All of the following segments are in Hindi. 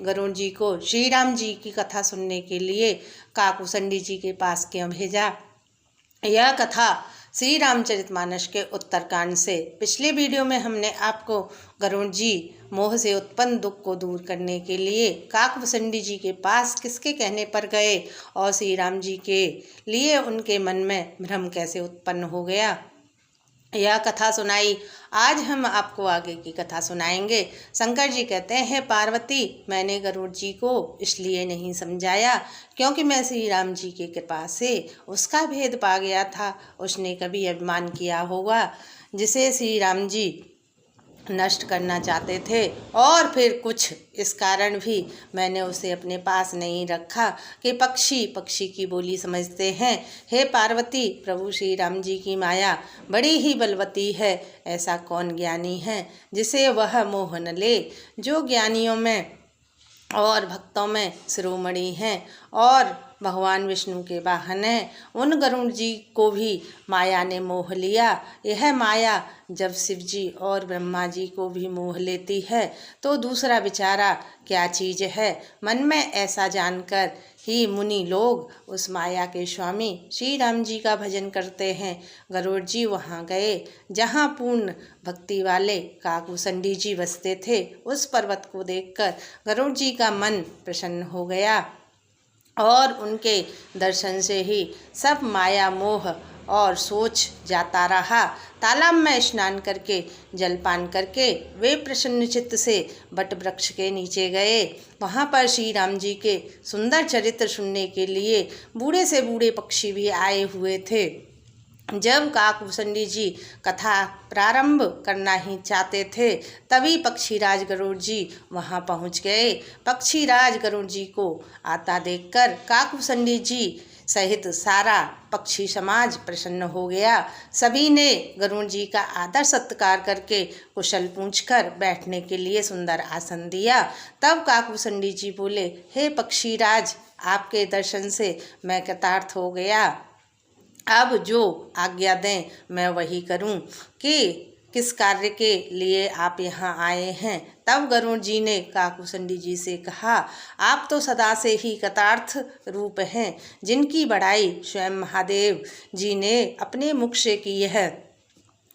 गरुड़ जी को श्री राम जी की कथा सुनने के लिए काकभूषणी जी के पास क्यों भेजा। यह कथा श्री रामचरितमानस के उत्तरकांड से। पिछले वीडियो में हमने आपको गरुड़ जी मोह से उत्पन्न दुख को दूर करने के लिए काकभूषणी जी के पास किसके कहने पर गए और श्री राम जी के लिए उनके मन में भ्रम कैसे उत्पन्न हो गया, यह कथा सुनाई। आज हम आपको आगे की कथा सुनाएंगे। शंकर जी कहते हैं, पार्वती, मैंने गरुड़ जी को इसलिए नहीं समझाया क्योंकि मैं श्री राम जी की कृपा से उसका भेद पा गया था। उसने कभी अभिमान किया होगा जिसे श्री राम जी नष्ट करना चाहते थे, और फिर कुछ इस कारण भी मैंने उसे अपने पास नहीं रखा कि पक्षी पक्षी की बोली समझते हैं। हे पार्वती, प्रभु श्री राम जी की माया बड़ी ही बलवती है। ऐसा कौन ज्ञानी है जिसे वह मोह न ले। जो ज्ञानियों में और भक्तों में शिरोमणि हैं और भगवान विष्णु के वाहन हैं, उन गरुड़ जी को भी माया ने मोह लिया। यह माया जब शिव जी और ब्रह्मा जी को भी मोह लेती है तो दूसरा बेचारा क्या चीज़ है। मन में ऐसा जानकर ही मुनि लोग उस माया के स्वामी श्री राम जी का भजन करते हैं। गरुड़ जी वहाँ गए जहाँ पूर्ण भक्ति वाले काकभूषणी जी बसते थे। उस पर्वत को देखकर गरुड़ जी का मन प्रसन्न हो गया और उनके दर्शन से ही सब माया मोह और सोच जाता रहा। तालाब में स्नान करके जलपान करके वे प्रसन्न चित्त से वट वृक्ष के नीचे गए। वहाँ पर श्री राम जी के सुंदर चरित्र सुनने के लिए बूढ़े से बूढ़े पक्षी भी आए हुए थे। जब काकभूषणी जी कथा प्रारंभ करना ही चाहते थे तभी पक्षीराज गरुड़ जी वहां पहुंच गए। पक्षीराज गरुड़ जी को आता देखकर काकभूषणी जी सहित सारा पक्षी समाज प्रसन्न हो गया। सभी ने गरुड़ जी का आदर सत्कार करके कुशल पूछकर बैठने के लिए सुंदर आसन दिया। तब काकभूषणी जी बोले, हे पक्षीराज, आपके दर्शन से मैं कृतार्थ हो गया। अब जो आज्ञा दें मैं वही करूं। कि किस कार्य के लिए आप यहाँ आए हैं। तब गरुड़ जी ने काकभूषणी जी से कहा, आप तो सदा से ही कृतार्थ रूप हैं, जिनकी बड़ाई स्वयं महादेव जी ने अपने मुख से की है।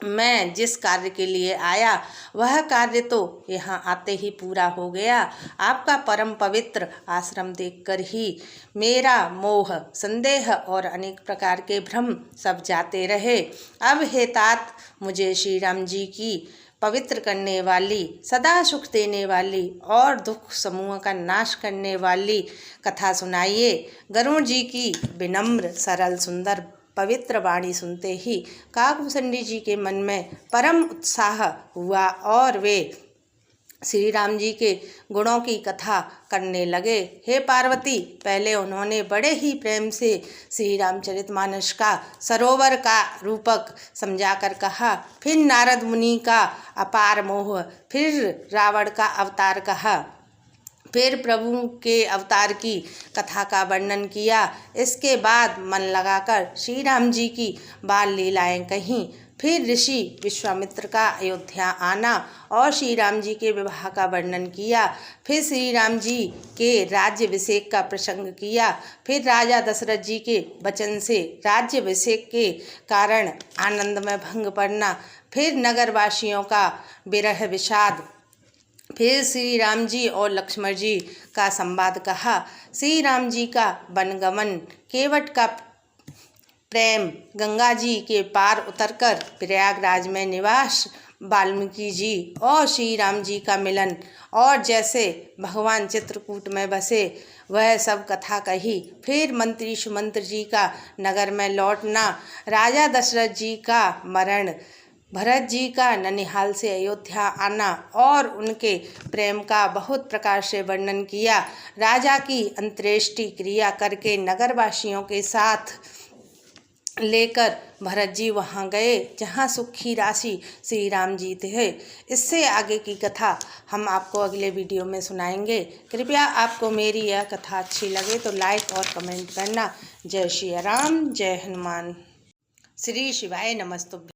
मैं जिस कार्य के लिए आया वह कार्य तो यहाँ आते ही पूरा हो गया। आपका परम पवित्र आश्रम देखकर ही मेरा मोह, संदेह और अनेक प्रकार के भ्रम सब जाते रहे। अब हे तात, मुझे श्री राम जी की पवित्र करने वाली, सदा सुख देने वाली और दुख समूह का नाश करने वाली कथा सुनाइए। गरुड़ जी की विनम्र, सरल, सुंदर पवित्र वाणी सुनते ही काकभूषणी जी के मन में परम उत्साह हुआ और वे श्री राम जी के गुणों की कथा करने लगे। हे पार्वती, पहले उन्होंने बड़े ही प्रेम से श्री रामचरितमानस का सरोवर का रूपक समझाकर कहा। फिर नारद मुनि का अपार मोह, फिर रावण का अवतार कहा, फिर प्रभु के अवतार की कथा का वर्णन किया। इसके बाद मन लगाकर श्री राम जी की बाल लीलाएं कहीं। फिर ऋषि विश्वामित्र का अयोध्या आना और श्री राम जी के विवाह का वर्णन किया। फिर श्री राम जी के राज्याभिषेक का प्रसंग किया। फिर राजा दशरथ जी के वचन से राज्याभिषेक के कारण आनंद में भंग पड़ना। फिर नगरवासियों का विरह विषाद। फिर श्री राम जी और लक्ष्मण जी का संवाद कहा। श्री राम जी का वनगमन, केवट का प्रेम, गंगा जी के पार उतरकर प्रयागराज में निवास, वाल्मीकि जी और श्री राम जी का मिलन, और जैसे भगवान चित्रकूट में बसे वह सब कथा कही। फिर मंत्री सुमंत्र जी का नगर में लौटना, राजा दशरथ जी का मरण, भरत जी का ननिहाल से अयोध्या आना और उनके प्रेम का बहुत प्रकार से वर्णन किया। राजा की अंत्येष्टि क्रिया करके नगरवासियों के साथ लेकर भरत जी वहाँ गए जहाँ सुखी राशि श्री राम जी थे। इससे आगे की कथा हम आपको अगले वीडियो में सुनाएंगे। कृपया आपको मेरी यह कथा अच्छी लगे तो लाइक और कमेंट करना। जय श्री राम, जय हनुमान। श्री शिवाय नमस्तुभ्यं।